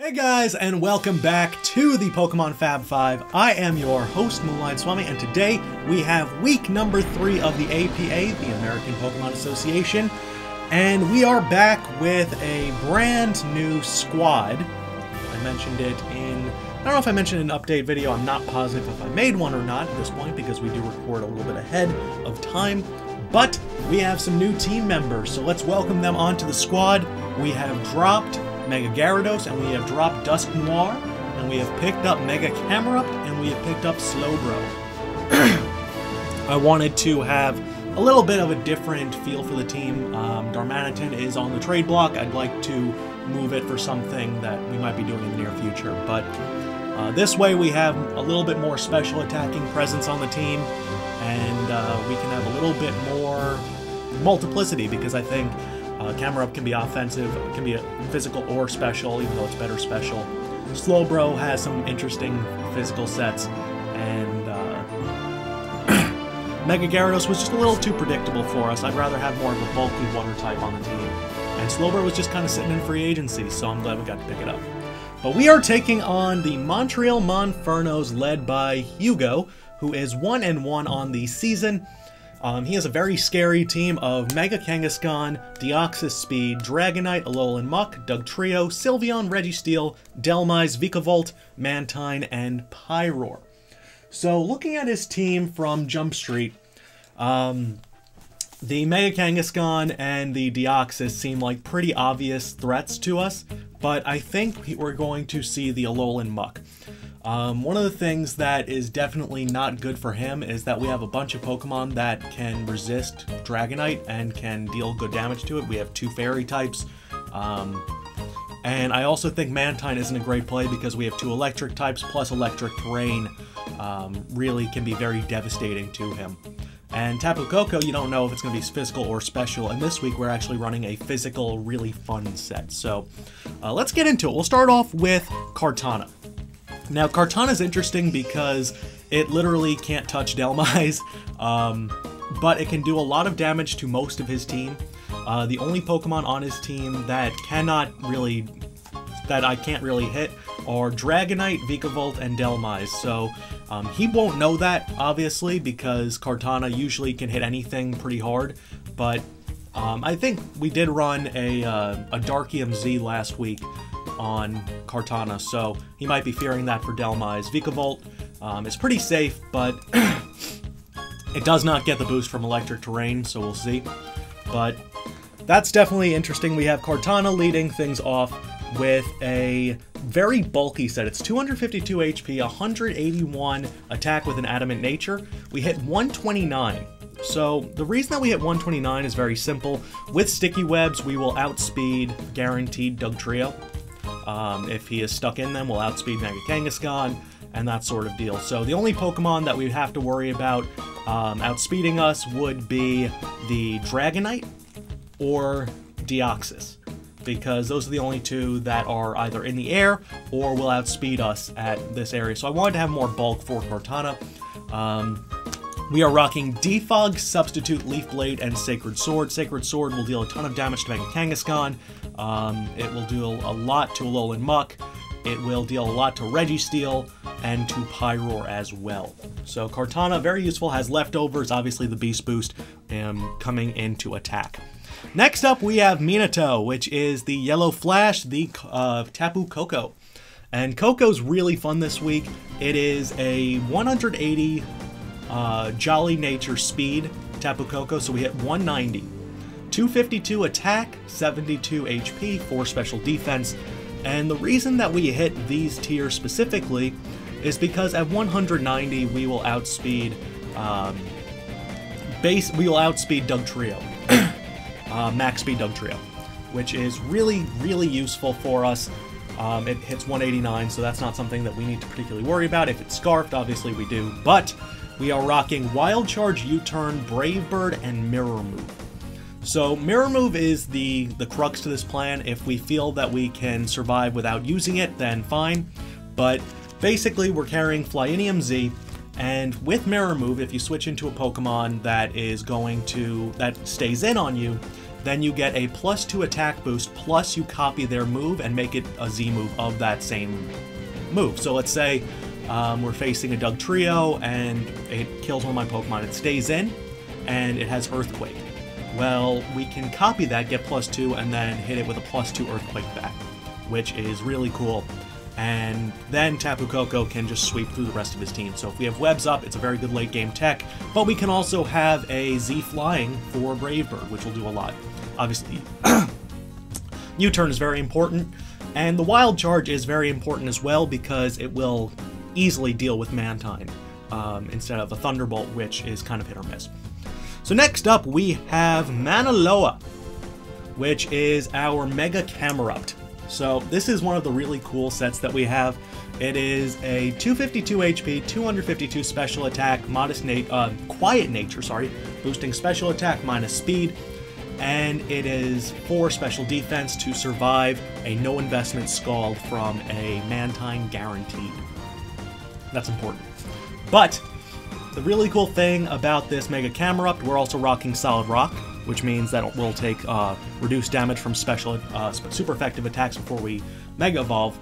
Hey guys, and welcome back to the Pokemon Fab 5. I am your host, Moonlight Swami, and today we have week number 3 of the APA, the American Pokemon Association, and we are back with a brand new squad. I mentioned it in, I don't know if I mentioned it in an update video, I'm not positive if I made one or not at this point because we do record a little bit ahead of time, but we have some new team members, so let's welcome them onto the squad. We have dropped Mega Gyarados, and we have dropped Dusknoir, and we have picked up Mega Camerupt, and we have picked up Slowbro. I wanted to have a little bit of a different feel for the team. Darmanitan is on the trade block. I'd like to move it for something that we might be doing in the near future, but this way we have a little bit more special attacking presence on the team, and we can have a little bit more multiplicity, because I think Camerupt can be offensive, it can be physical or special, even though it's better special. Slowbro has some interesting physical sets, and Mega Gyarados was just a little too predictable for us. I'd rather have more of a bulky water type on the team. And Slowbro was just kind of sitting in free agency, so I'm glad we got to pick it up. But we are taking on the Montreal Monfernos, led by Hugo, who is 1-1 on the season. He has a very scary team of Mega Kangaskhan, Deoxys Speed, Dragonite, Alolan Muck, Dugtrio, Sylveon, Registeel, Dhelmise, Vikavolt, Mantine, and Pyroar. So looking at his team from Jump Street, the Mega Kangaskhan and the Deoxys seem like pretty obvious threats to us, but I think we're going to see the Alolan Muck. One of the things that is definitely not good for him is that we have a bunch of Pokemon that can resist Dragonite and can deal good damage to it. We have 2 Fairy types, and I also think Mantine isn't a great play because we have 2 Electric types, plus Electric Terrain really can be very devastating to him. And Tapu Koko, you don't know if it's going to be physical or special, and this week we're actually running a physical, really fun set. So let's get into it. We'll start off with Kartana. Now, Kartana is interesting because it literally can't touch Dhelmise, but it can do a lot of damage to most of his team. The only Pokemon on his team that I can't really hit are Dragonite, Vikavolt, and Dhelmise. So he won't know that, obviously, because Kartana usually can hit anything pretty hard. But I think we did run a Darkium Z last week on Kartana, so he might be fearing that for Dhelmise. Vikavolt is pretty safe, but it does not get the boost from Electric Terrain, so we'll see. But that's definitely interesting. We have Kartana leading things off with a very bulky set. It's 252 HP, 181 attack with an Adamant Nature. We hit 129. So the reason that we hit 129 is very simple. With Sticky Webs, we will outspeed guaranteed Dugtrio. If he is stuck in them, we'll outspeed Mega Kangaskhan, and that sort of deal. So the only Pokemon that we'd have to worry about outspeeding us would be the Dragonite or Deoxys, because those are the only 2 that are either in the air or will outspeed us at this area. So I wanted to have more bulk for Kartana. We are rocking Defog, Substitute, Leaf Blade, and Sacred Sword. Sacred Sword will deal a ton of damage to Mega Kangaskhan. It will do a lot to Alolan Muck. It will deal a lot to Registeel and to Pyroar as well. So Kartana, very useful, has leftovers, obviously the Beast Boost coming into attack. Next up, we have Minato, which is the Yellow Flash, the Tapu Koko. And Koko's really fun this week. It is a 180 Jolly Nature Speed Tapu Koko, so we hit 190. 252 attack, 72 HP, 4 special defense, and the reason that we hit these tiers specifically is because at 190 we will outspeed Dugtrio, max speed Dugtrio, which is really useful for us. It hits 189, so that's not something that we need to particularly worry about. If it's Scarfed, obviously we do, but we are rocking Wild Charge, U-Turn, Brave Bird, and Mirror Move. So Mirror Move is the crux to this plan. If we feel that we can survive without using it, then fine. But basically, we're carrying Flyinium Z, and with Mirror Move, if you switch into a Pokemon that stays in on you, then you get a +2 attack boost, plus you copy their move and make it a Z move of that same move. So let's say we're facing a Dugtrio and it kills one of my Pokemon. It stays in and it has Earthquake. Well, we can copy that, get +2, and then hit it with a +2 Earthquake back, which is really cool. And then Tapu Koko can just sweep through the rest of his team. So if we have Webs up, it's a very good late game tech, but we can also have a Z Flying for Brave Bird, which will do a lot. Obviously, U-turn is very important, and the Wild Charge is very important as well because it will easily deal with Mantine instead of a Thunderbolt, which is kind of hit or miss. So next up, we have Manaloa, which is our Mega Camerupt. So this is one of the really cool sets that we have. It is a 252 HP, 252 special attack, quiet nature, boosting special attack minus speed, and it is 4 special defense to survive a no investment Scald from a Mantine guaranteed. That's important. But the really cool thing about this Mega Camerupt, we're also rocking Solid Rock, which means that it will take reduced damage from special, super effective attacks before we Mega Evolve.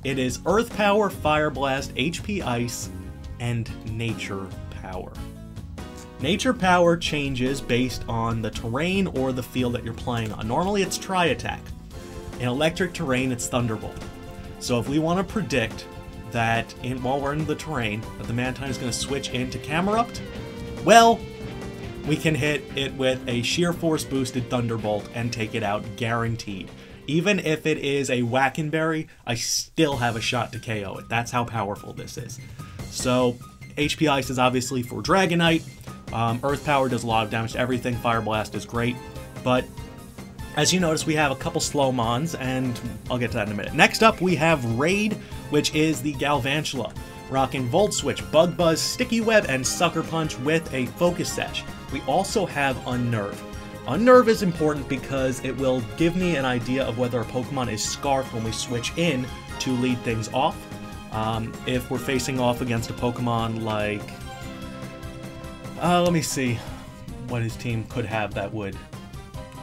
It is Earth Power, Fire Blast, HP Ice, and Nature Power. Nature Power changes based on the terrain or the field that you're playing on. Normally it's Tri-Attack. In electric terrain, it's Thunderbolt. So if we want to predict that while we're in the terrain, that the Mantine is going to switch into Camerupt, well, we can hit it with a Sheer Force boosted Thunderbolt and take it out guaranteed. Even if it is a Wackenberry, I still have a shot to KO it. That's how powerful this is. So HP Ice is obviously for Dragonite. Earth Power does a lot of damage to everything. Fire Blast is great. But as you notice, we have a couple Slowmons, and I'll get to that in a minute. Next up, we have Raid, which is the Galvantula, rocking Volt Switch, Bug Buzz, Sticky Web, and Sucker Punch with a Focus Sash. We also have Unnerve. Unnerve is important because it will give me an idea of whether a Pokemon is Scarfed when we switch in to lead things off. If we're facing off against a Pokemon like... let me see what his team could have that would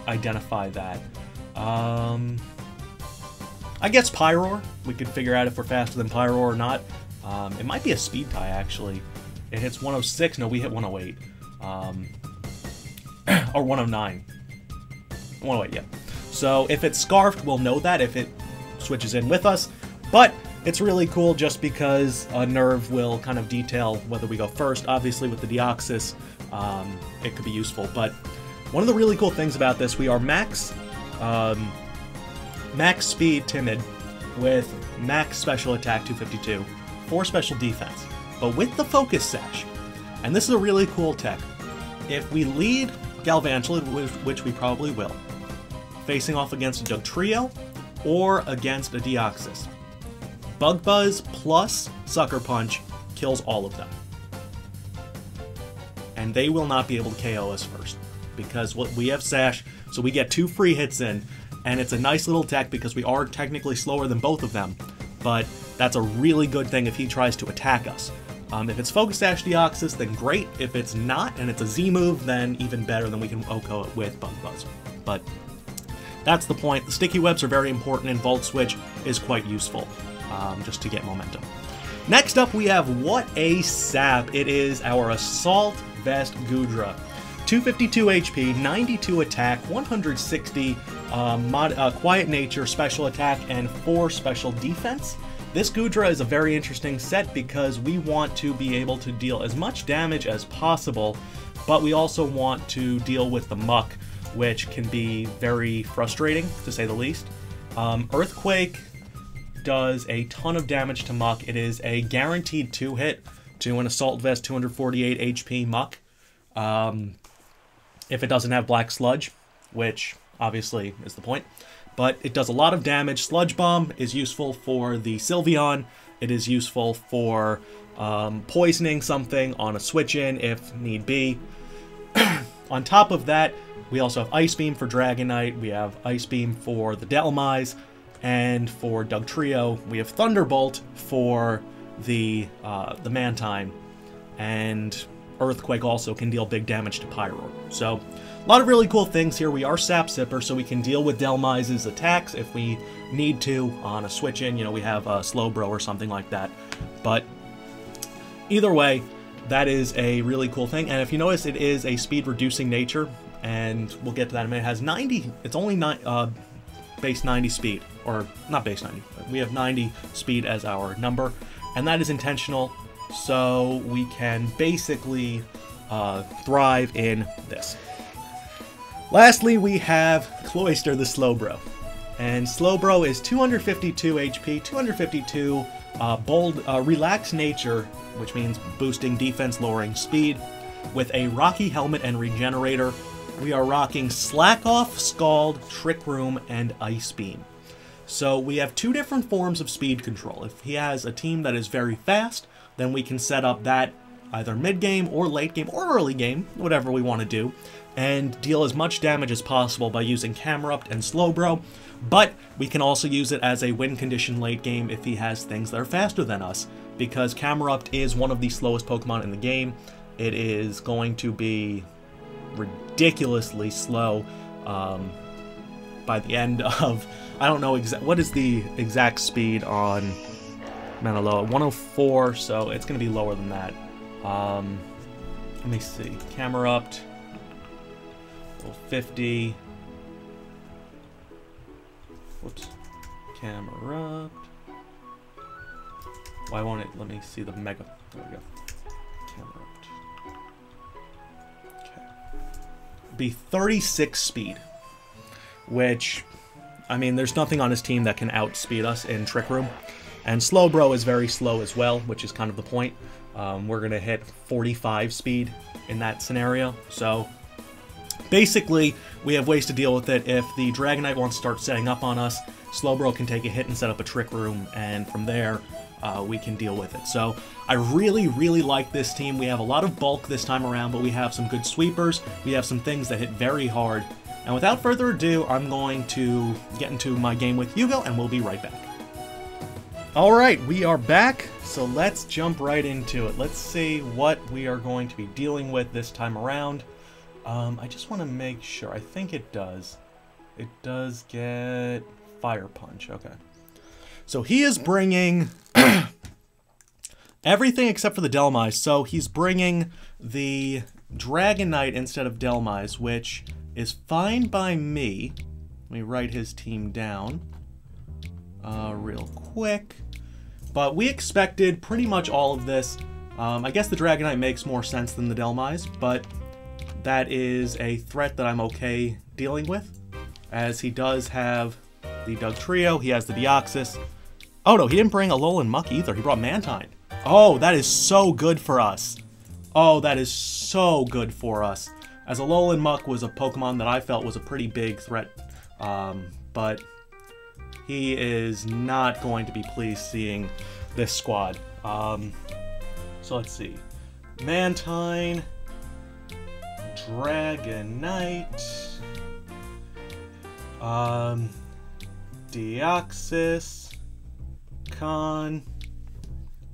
identify that. I guess Pyroar. We could figure out if we're faster than Pyroar or not. It might be a Speed tie, actually. It hits 106. No, we hit 108. Or 109. 108, yeah. So if it's Scarfed, we'll know that if it switches in with us. But it's really cool just because Nerve will kind of detail whether we go first. Obviously, with the Deoxys, it could be useful. But one of the really cool things about this, we are max speed Timid with max special attack 252, 4 special defense. But with the Focus Sash, and this is a really cool tech, if we lead Galvantula, which we probably will, facing off against a Dugtrio or against a Deoxys, Bug Buzz plus Sucker Punch kills all of them. And they will not be able to KO us first, because we have Sash, so we get 2 free hits in, and it's a nice little tech because we are technically slower than both of them, but that's a really good thing if he tries to attack us. If it's Focus Sash Deoxys, then great. If it's not, and it's a Z move, then even better, then we can OHKO it with Bug Buzz. But that's the point. The Sticky Webs are very important, and Volt Switch is quite useful, just to get momentum. Next up, we have What a Sap. It is our Assault Vest Goodra. 252 HP, 92 attack, 160 Quiet Nature, special attack, and 4 special defense. This Goodra is a very interesting set because we want to be able to deal as much damage as possible, but we also want to deal with the Muck, which can be very frustrating, to say the least. Earthquake does a ton of damage to Muck. It is a guaranteed 2-hit to an Assault Vest 248 HP Muck. If it doesn't have Black Sludge, which obviously is the point. But it does a lot of damage. Sludge Bomb is useful for the Sylveon. It is useful for poisoning something on a switch-in if need be. On top of that, we also have Ice Beam for Dragonite. We have Ice Beam for the Dhelmise. And for Dugtrio, we have Thunderbolt for the Mantine. And Earthquake also can deal big damage to Pyroar. So a lot of really cool things here. We are Sap Sipper, so we can deal with Dhelmise's attacks if we need to on a switch-in. You know, we have a Slowbro or something like that. But either way, that is a really cool thing. And if you notice, it is a speed-reducing nature, and we'll get to that in a minute. It has 90, it's only base 90 speed, or not base 90, but we have 90 speed as our number, and that is intentional, so we can basically thrive in this. Lastly, we have Cloyster the Slowbro, and Slowbro is 252 HP, 252 bold, relaxed nature, which means boosting defense, lowering speed, with a Rocky Helmet and Regenerator. We are rocking Slack Off, Scald, Trick Room, and Ice Beam. So we have two different forms of speed control. If he has a team that is very fast, then we can set up that either mid-game or late-game or early game, whatever we want to do, and deal as much damage as possible by using Camerupt and Slowbro. But we can also use it as a win condition late game if he has things that are faster than us, because Camerupt is one of the slowest Pokemon in the game. It is going to be ridiculously slow by the end of, I don't know what is the exact speed on Manaloa, 104, so it's going to be lower than that. Let me see, Camerupt, 50, whoops, Camerupt, why won't it let me see the Mega, there we go, Camerupt. Be 36 speed, which, I mean, there's nothing on his team that can outspeed us in Trick Room, and Slowbro is very slow as well, which is kind of the point. We're going to hit 45 speed in that scenario, so basically we have ways to deal with it. If the Dragonite wants to start setting up on us, Slowbro can take a hit and set up a Trick Room, and from there we can deal with it. So I really, really like this team. We have a lot of bulk this time around, but we have some good sweepers. We have some things that hit very hard. And without further ado, I'm going to get into my game with Hugo, and we'll be right back. Alright, we are back, so let's jump right into it. Let's see what we are going to be dealing with this time around. I just want to make sure. I think it does. It does get Fire Punch. Okay. So he is bringing everything except for the Dhelmise. So he's bringing the Dragonite instead of Dhelmise, which is fine by me. Let me write his team down real quick. But we expected pretty much all of this. I guess the Dragonite makes more sense than the Dhelmise, but that is a threat that I'm okay dealing with, as he does have the Dugtrio, he has the Deoxys. Oh no, he didn't bring Alolan Muck either, he brought Mantine. Oh, that is so good for us. Oh, that is so good for us. As Alolan Muck was a Pokemon that I felt was a pretty big threat, but he is not going to be pleased seeing this squad. So let's see. Mantine, Dragonite, Deoxys, Con,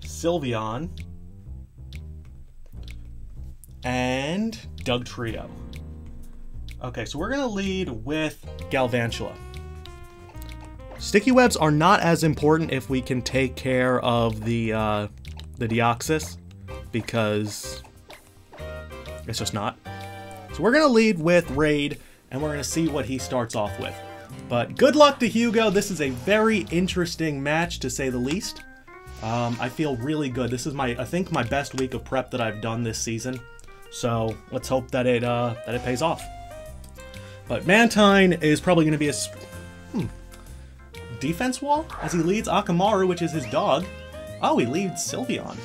Sylveon, and Dugtrio. Okay, so we're going to lead with Galvantula. Sticky Webs are not as important if we can take care of the Deoxys, because it's just not. So we're going to lead with Raid, and we're going to see what he starts off with. But good luck to Hugo. This is a very interesting match, to say the least. I feel really good. This is I think my best week of prep that I've done this season. So let's hope that it pays off. But Mantine is probably going to be a defense wall, as he leads Akamaru, which is his dog. Oh, he leads Sylveon.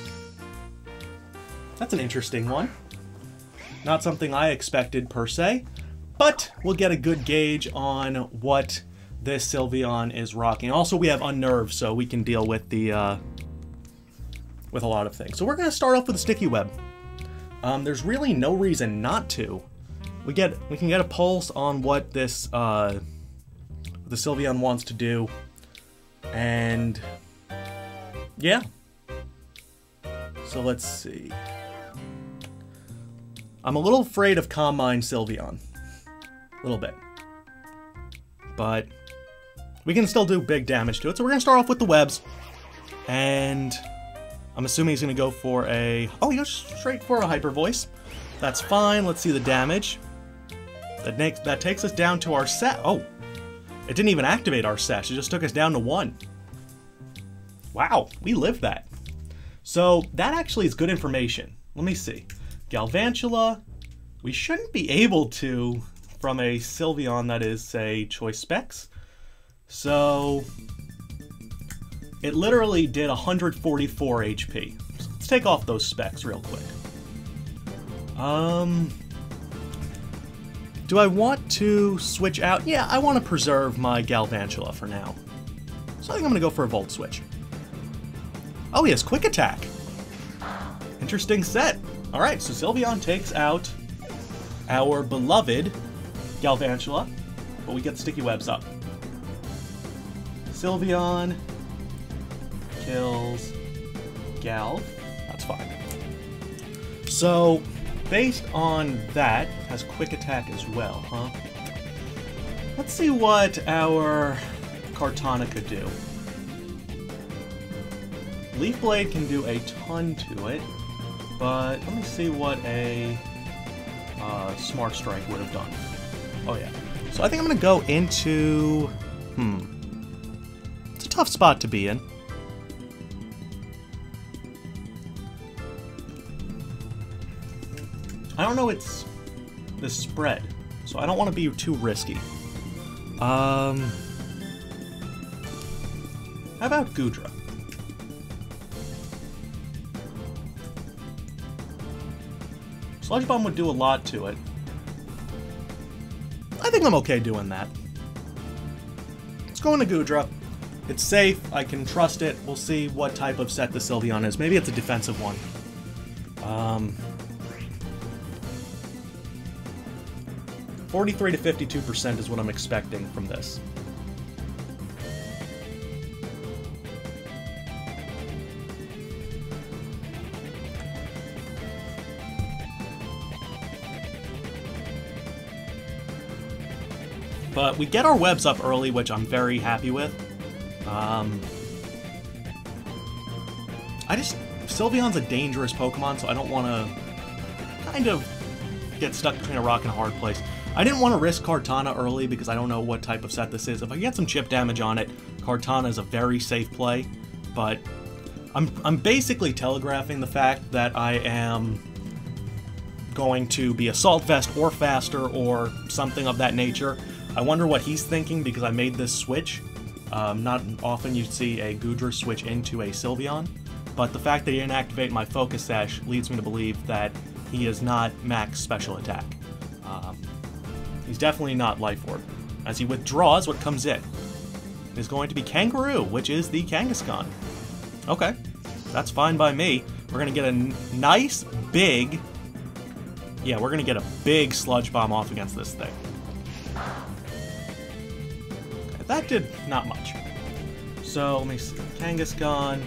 That's an interesting one. Not something I expected per se, but we'll get a good gauge on what this Sylveon is rocking. Also, we have Unnerved, so we can deal with the with a lot of things. So we're going to start off with a Sticky Web. There's really no reason not to. We can get a pulse on what this the Sylveon wants to do, and yeah. So let's see. I'm a little afraid of Calm Mind Sylveon. A little bit. But we can still do big damage to it. So we're going to start off with the webs. And I'm assuming he's going to go for a... Oh, he goes straight for a hyper voice. That's fine. Let's see the damage. That takes us down to our set. Oh, it didn't even activate our sesh. It just took us down to 1. Wow, we lived that. So that actually is good information. Let me see. Galvantula, we shouldn't be able to from a Sylveon that is, say, Choice Specs. So it literally did 144 HP. So let's take off those specs real quick. Do I want to switch out? Yeah, I want to preserve my Galvantula for now. So I think I'm going to go for a Volt Switch. Oh, he has Quick Attack. Interesting set. Alright, so Sylveon takes out our beloved Galvantula, but we get Sticky Webs up. Sylveon kills Gal. That's fine. So, based on that, has Quick Attack as well, huh? Let's see what our Kartana could do. Leaf Blade can do a ton to it, but let me see what a Smart Strike would have done. Oh yeah. So I think I'm going to go into... It's a tough spot to be in. I don't know it's the spread, so I don't want to be too risky. How about Goodra? Sludge Bomb would do a lot to it. I think I'm okay doing that. Let's go into Goodra. It's safe, I can trust it. We'll see what type of set the Sylveon is. Maybe it's a defensive one. 43 to 52% is what I'm expecting from this. But we get our webs up early, which I'm very happy with. Sylveon's a dangerous Pokemon, so I don't want to kind of get stuck between a rock and a hard place. I didn't want to risk Kartana early because I don't know what type of set this is. If I get some chip damage on it, Kartana is a very safe play, but I'm basically telegraphing the fact that I am going to be Assault Vest or faster or something of that nature. I wonder what he's thinking because I made this switch. Not often you see a Goodra switch into a Sylveon, but the fact that he didn't activate my Focus Sash leads me to believe that he is not max special attack. He's definitely not Life Orb. As he withdraws, what comes in is going to be Kangaroo, which is the Kangaskhan. Okay, that's fine by me. We're going to get a nice, big... Yeah, we're going to get a big Sludge Bomb off against this thing. Okay, that did not much. So, let me see. Kangaskhan.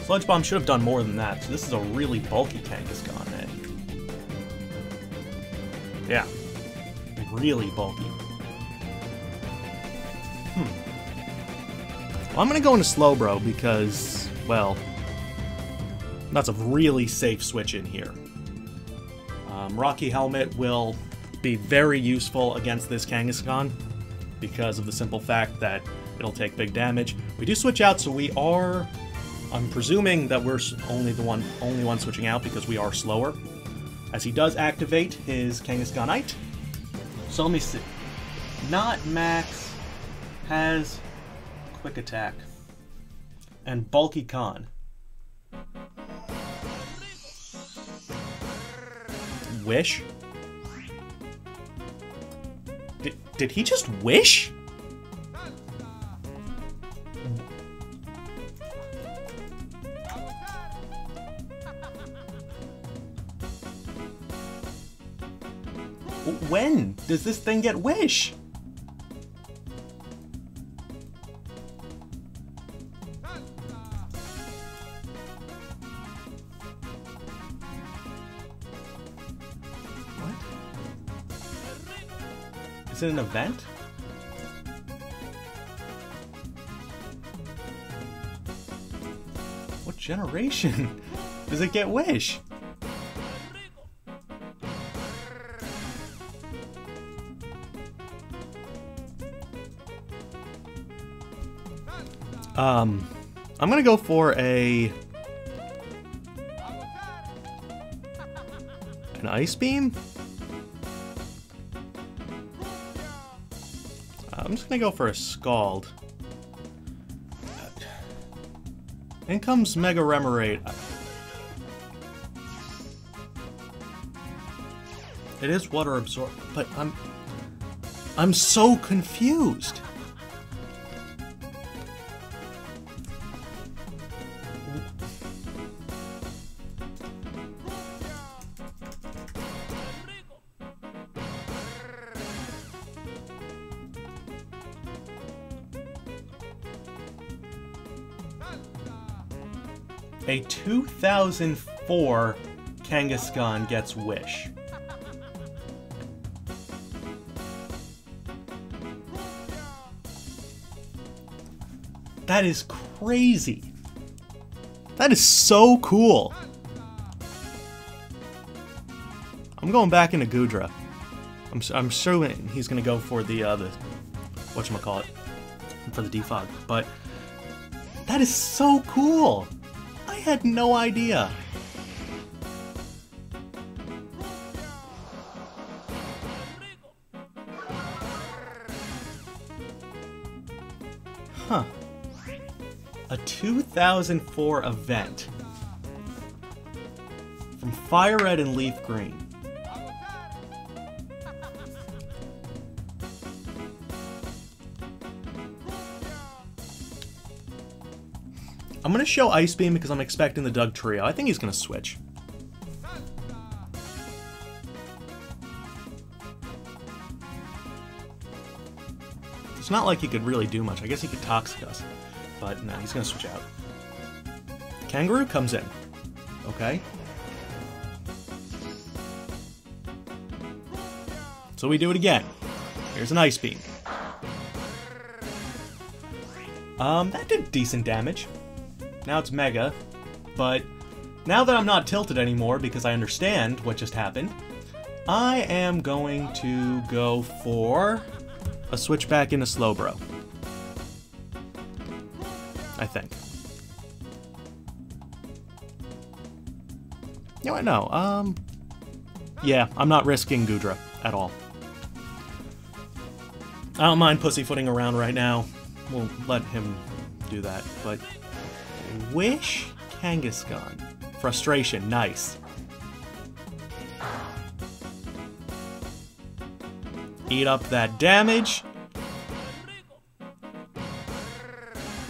Sludge Bomb should have done more than that, so this is a really bulky Kangaskhan, eh? Yeah. Really bulky. Well, I'm gonna go into Slowbro because, well, that's a really safe switch in here. Rocky Helmet will be very useful against this Kangaskhan because of the simple fact that it'll take big damage. We do switch out, so we are... I'm presuming that we're only one switching out because we are slower. As he does activate his Kangaskhanite. So let me see. Not Max has Quick Attack. And Bulky Con. Wish? Did he just wish? When does this thing get Wish? Is it an event? What generation does it get Wish? I'm gonna go for an Ice Beam? I'm just gonna go for a Scald. In comes Mega Remoraid. It is water absorb, but I'm so confused. A 2004 Kangaskhan gets Wish. That is crazy. That is so cool. I'm going back into Goodra. I'm sure he's gonna go for the whatchamacallit, for the defog, but that is so cool. I had no idea. Huh. A 2004 event from Fire Red and Leaf Green. I'm going to show Ice Beam because I'm expecting the Doug Trio. I think he's going to switch. It's not like he could really do much. I guess he could Toxic us. But no, he's going to switch out. Kangaroo comes in. Okay. So we do it again. Here's an Ice Beam. That did decent damage. Now it's Mega, but now that I'm not tilted anymore because I understand what just happened, I am going to go for a switch back into Slowbro. I think. You know what? No. Yeah, I'm not risking Goodra at all. I don't mind pussyfooting around right now. We'll let him do that, but Wish Kangaskhan. Frustration, nice. Eat up that damage.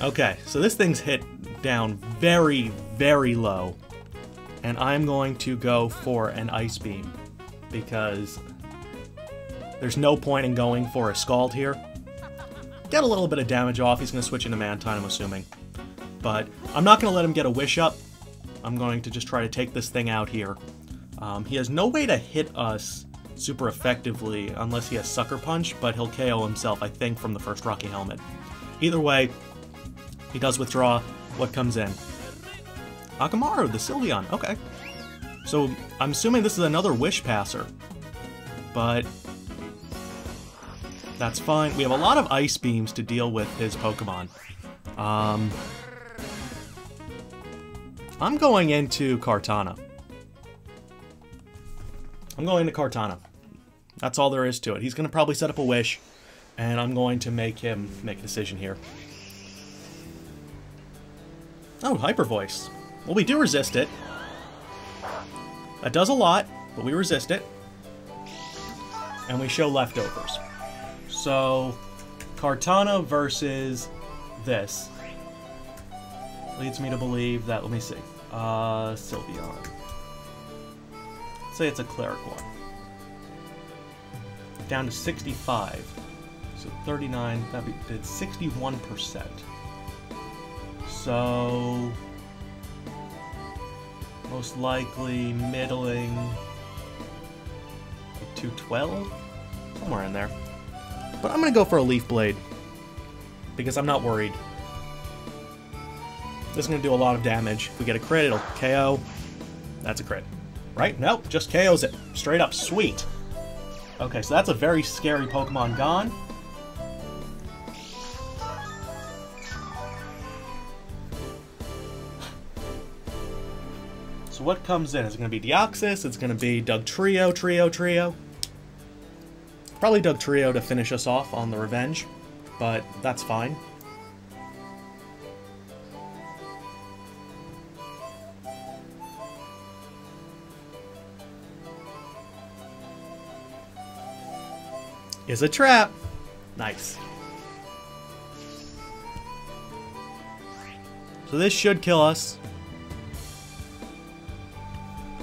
Okay, so this thing's hit down very, very low. And I'm going to go for an Ice Beam, because there's no point in going for a Scald here. Get a little bit of damage off, he's going to switch into Mantine, I'm assuming. But I'm not going to let him get a Wish up. I'm going to just try to take this thing out here. He has no way to hit us super effectively unless he has Sucker Punch, but he'll KO himself, I think, from the first Rocky Helmet. Either way, he does withdraw. What comes in? Akamaru, the Sylveon. Okay. So I'm assuming this is another Wish Passer. But that's fine. We have a lot of Ice Beams to deal with his Pokemon. I'm going into Kartana. I'm going to Kartana. That's all there is to it. He's going to probably set up a Wish, and I'm going to make him make a decision here. Oh, Hyper Voice. Well, we do resist it. That does a lot, but we resist it. And we show Leftovers. So, Kartana versus this leads me to believe that, let me see, Sylveon. Let's say it's a Cleric one. Down to 65. So 39, that did 61%. So, most likely middling 212? Somewhere in there. But I'm going to go for a Leaf Blade. Because I'm not worried. This is going to do a lot of damage. If we get a crit, it'll KO. That's a crit. Right? Nope, just KOs it. Straight up. Sweet. Okay, so that's a very scary Pokemon gone. So what comes in? Is it going to be Deoxys? It's going to be Dugtrio, Trio. Probably Dugtrio to finish us off on the revenge, but that's fine. Is a trap. Nice. So this should kill us.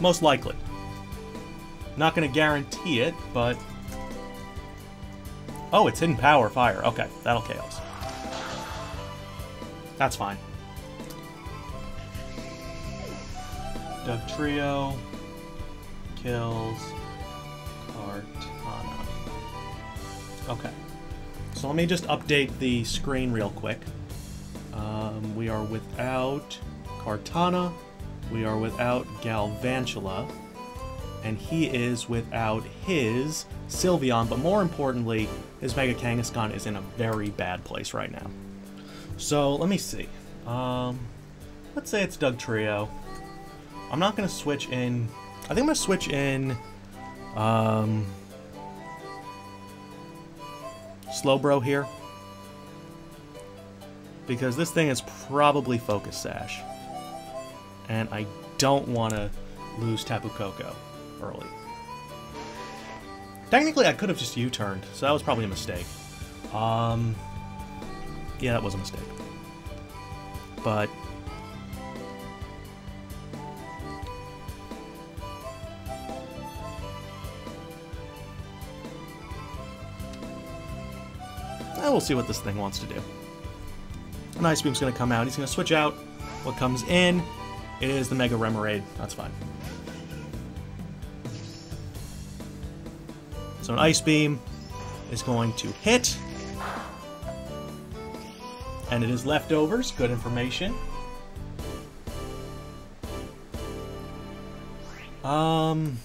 Most likely. Not going to guarantee it, but... Oh, it's hidden power fire. Okay, that'll KO us. That's fine. Dugtrio kills Kartana. Okay. So let me just update the screen real quick. We are without Kartana. We are without Galvantula. And he is without his Sylveon, but more importantly, his Mega Kangaskhan is in a very bad place right now. So, let me see. Let's say it's Dugtrio. I'm not going to switch in... I think I'm going to switch in... Slowbro here. Because this thing is probably Focus Sash. And I don't want to lose Tapu Koko early. Technically, I could have just U-turned, so that was probably a mistake. Yeah, that was a mistake. But... we'll see what this thing wants to do. An Ice Beam's going to come out. He's going to switch out. What comes in is the Mega Remoraid. That's fine. So an Ice Beam is going to hit. And it is leftovers. Good information. I'm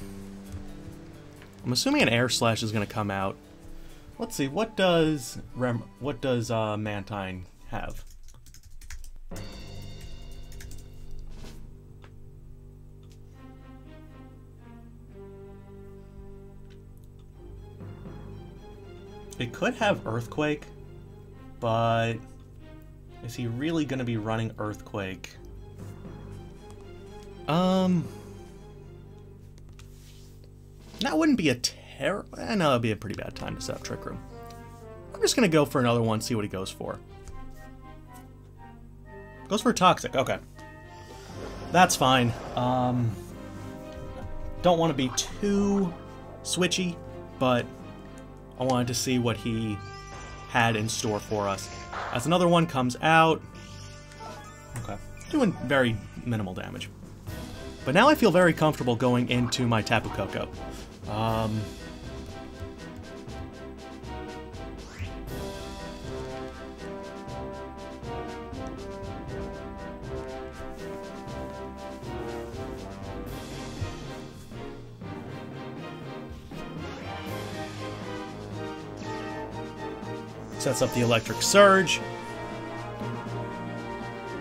assuming an Air Slash is going to come out. Let's see, what does Mantine have? It could have Earthquake, but is he really going to be running Earthquake? That wouldn't be a terrible... No, that'd be a pretty bad time to set up Trick Room. I'm just going to go for another one, see what he goes for. Goes for Toxic, okay. That's fine. Don't want to be too switchy, but I wanted to see what he had in store for us. As another one comes out... Okay. Doing very minimal damage. But now I feel very comfortable going into my Tapu Koko. Sets up the Electric Surge.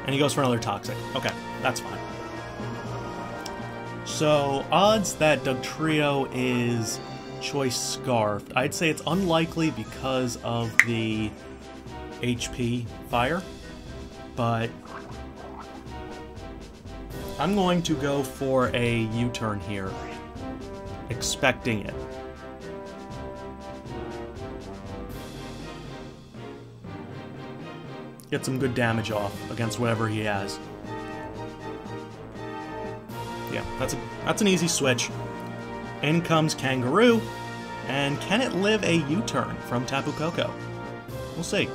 And he goes for another Toxic. Okay, that's fine. So, odds that Dugtrio is Choice Scarfed. I'd say it's unlikely because of the HP fire. But I'm going to go for a U-turn here, expecting it. Get some good damage off against whatever he has. Yeah, that's an easy switch. In comes Kangaroo, and can it live a U-turn from Tapu Koko? We'll see.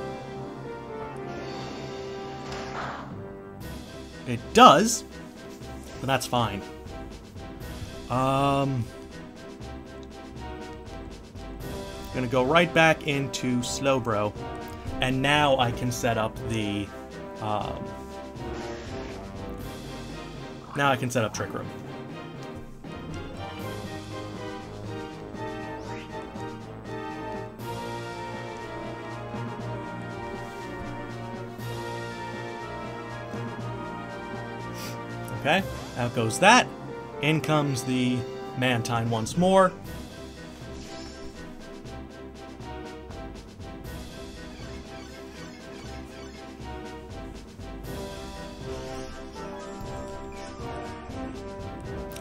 It does, but that's fine. gonna go right back into Slowbro, and now I can set up the now I can set up Trick Room. Okay, out goes that. In comes the Mantine once more.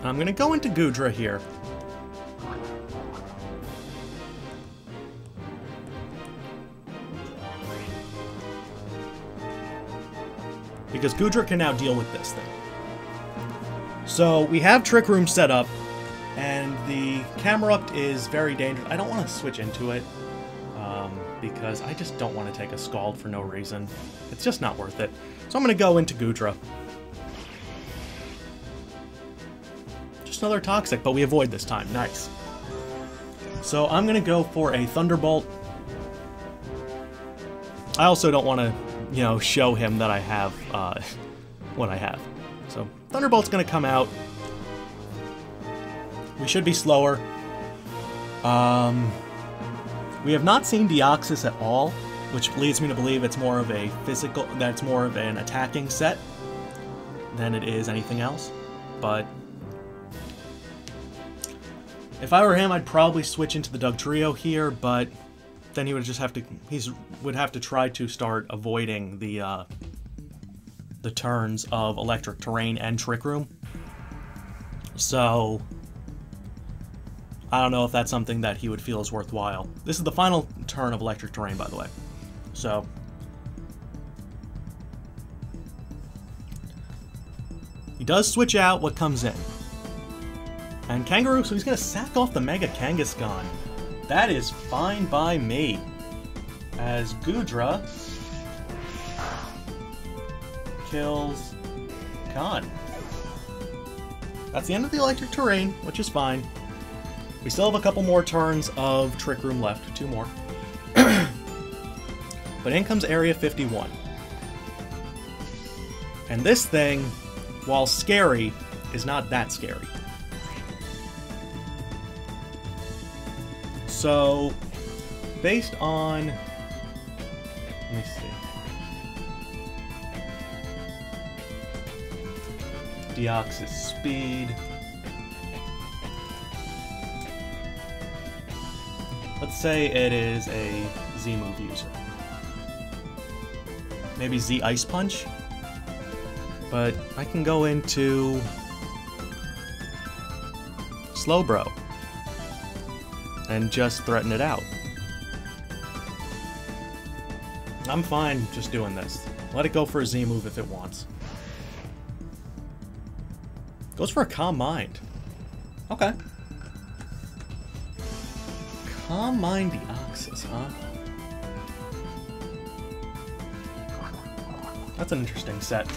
I'm gonna go into Gudra here. Because Gudra can now deal with this thing. So we have Trick Room set up, and the Camerupt is very dangerous. I don't want to switch into it, because I just don't want to take a Scald for no reason. It's just not worth it. So I'm going to go into Gudra. Just another Toxic, but we avoid this time. Nice. So I'm going to go for a Thunderbolt. I also don't want to, you know, show him that I have what I have. So Thunderbolt's going to come out. We should be slower. We have not seen Deoxys at all, which leads me to believe it's more of a physical, that's more of an attacking set than it is anything else. But if I were him, I'd probably switch into the Dugtrio here, but then he would just have to, would have to try to start avoiding the turns of Electric Terrain and Trick Room. So I don't know if that's something that he would feel is worthwhile. This is the final turn of Electric Terrain, by the way. So he does switch out what comes in. And Kangaroo, so he's going to sack off the Mega Kangaskhan. That is fine by me. As Gudra kills Khan. That's the end of the Electric Terrain, which is fine. We still have a couple more turns of Trick Room left. 2 more. But in comes Area 51. And this thing, while scary, is not that scary. So, based on... Let me see. Deoxys speed. Let's say it is a Z-move user. Maybe Z Ice Punch? But I can go into Slowbro and just threaten it out. I'm fine just doing this. Let it go for a Z-move if it wants. Goes for a Calm Mind. Okay. Calm Mind Deoxys, huh? That's an interesting set.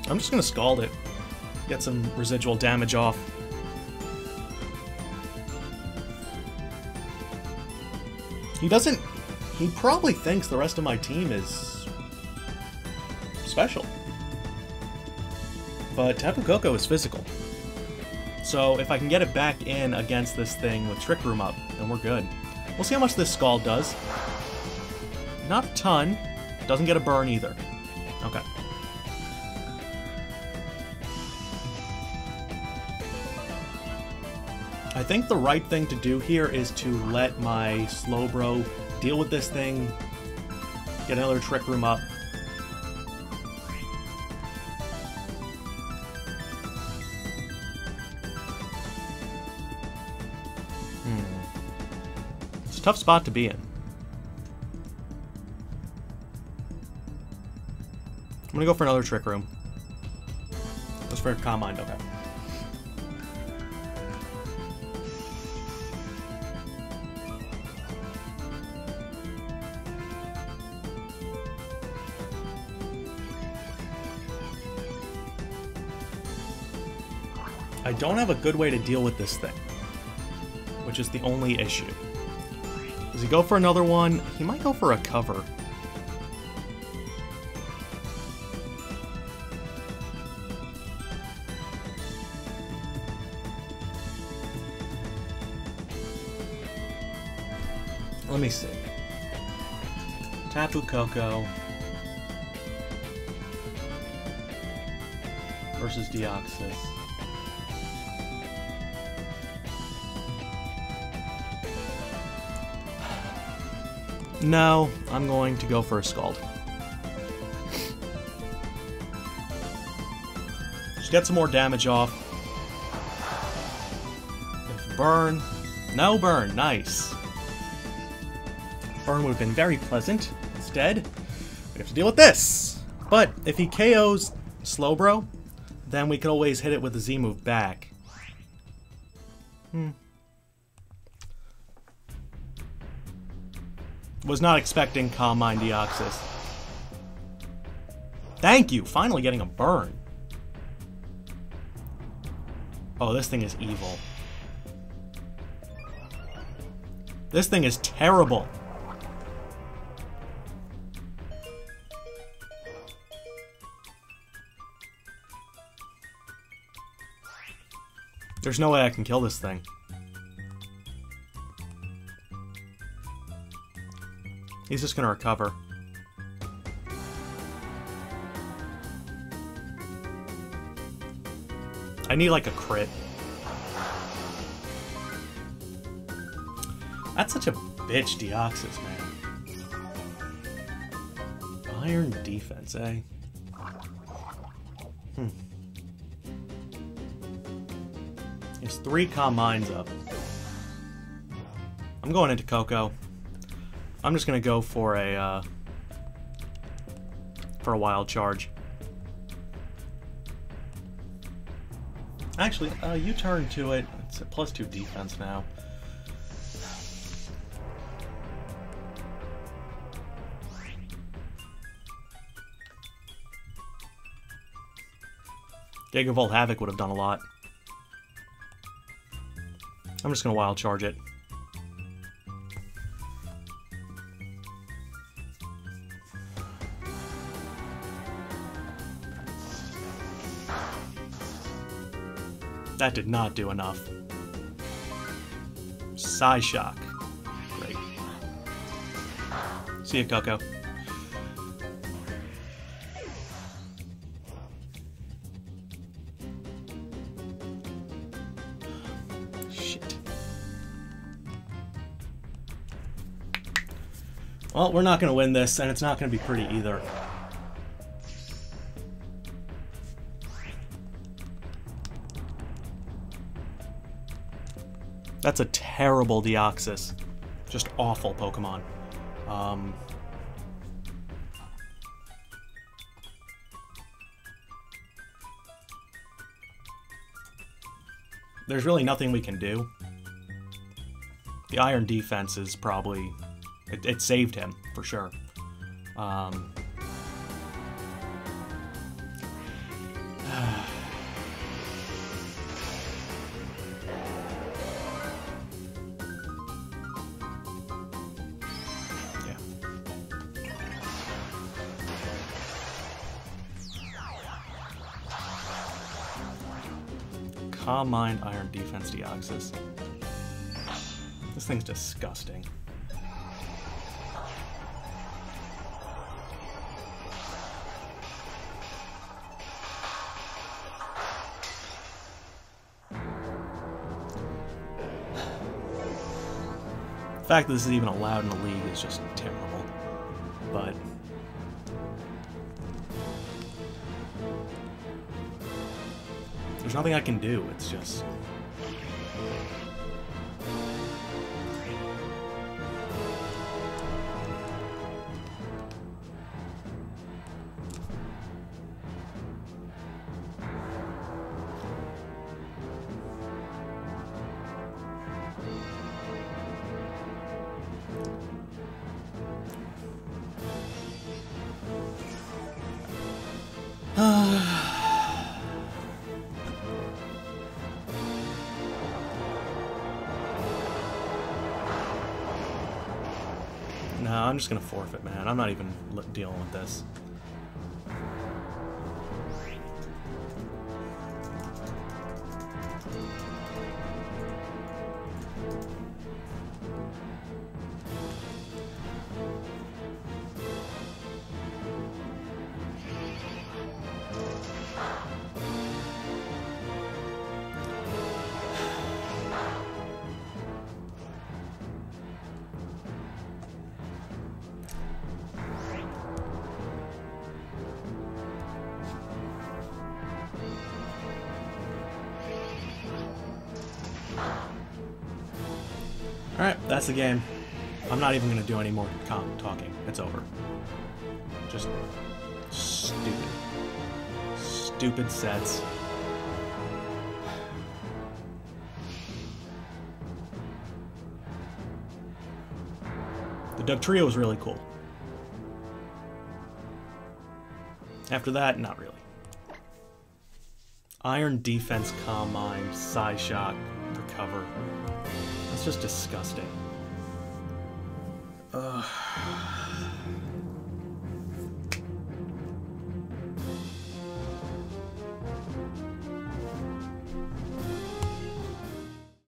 I'm just gonna Scald it. Get some residual damage off. He probably thinks the rest of my team is special. But Tapu Koko is physical. So if I can get it back in against this thing with Trick Room up, then we're good. We'll see how much this Scald does. Not a ton. Doesn't get a burn either. Okay. I think the right thing to do here is to let my Slowbro deal with this thing, get another Trick Room up. It's a tough spot to be in. I'm gonna go for another Trick Room. Goes for a Calm Mind, okay. I don't have a good way to deal with this thing, which is the only issue. Does he go for another one? He might go for a cover. Let me see. Tapu Koko versus Deoxys. No, I'm going to go for a Scald. Just get some more damage off. If burn. No burn. Nice. Burn would have been very pleasant. Instead, we have to deal with this. But if he KOs Slowbro, then we can always hit it with a Z move back. Was not expecting Calm Mind Deoxys. Thank you! Finally getting a burn. Oh, this thing is evil. This thing is terrible. There's no way I can kill this thing. He's just gonna recover. I need like a crit. That's such a bitch, Deoxys, man. Iron defense, eh? There's 3 Calm Minds up. I'm going into Koko. I'm just gonna go for a wild charge. Actually, you turn to it. It's a +2 defense now. Gigavolt Havoc would have done a lot. I'm just gonna wild charge it. That did not do enough. Psyshock. Great. See ya, Koko. Shit. Well, we're not going to win this, and it's not going to be pretty either. That's a terrible Deoxys. Just awful Pokemon. There's really nothing we can do. The Iron defense is probably... It saved him, for sure. Calm Mind, Iron Defense, Deoxys. This thing's disgusting. The fact that this is even allowed in the league is just terrible. But... there's nothing I can do, it's just... I'm just gonna forfeit, man. I'm not even dealing with this. Alright, that's the game. I'm not even going to do any more talking. It's over. Just stupid. Stupid sets. The Doug Trio was really cool. After that, not really. Iron Defense, Calm Mind, Psy Shock, Recover. That's just disgusting.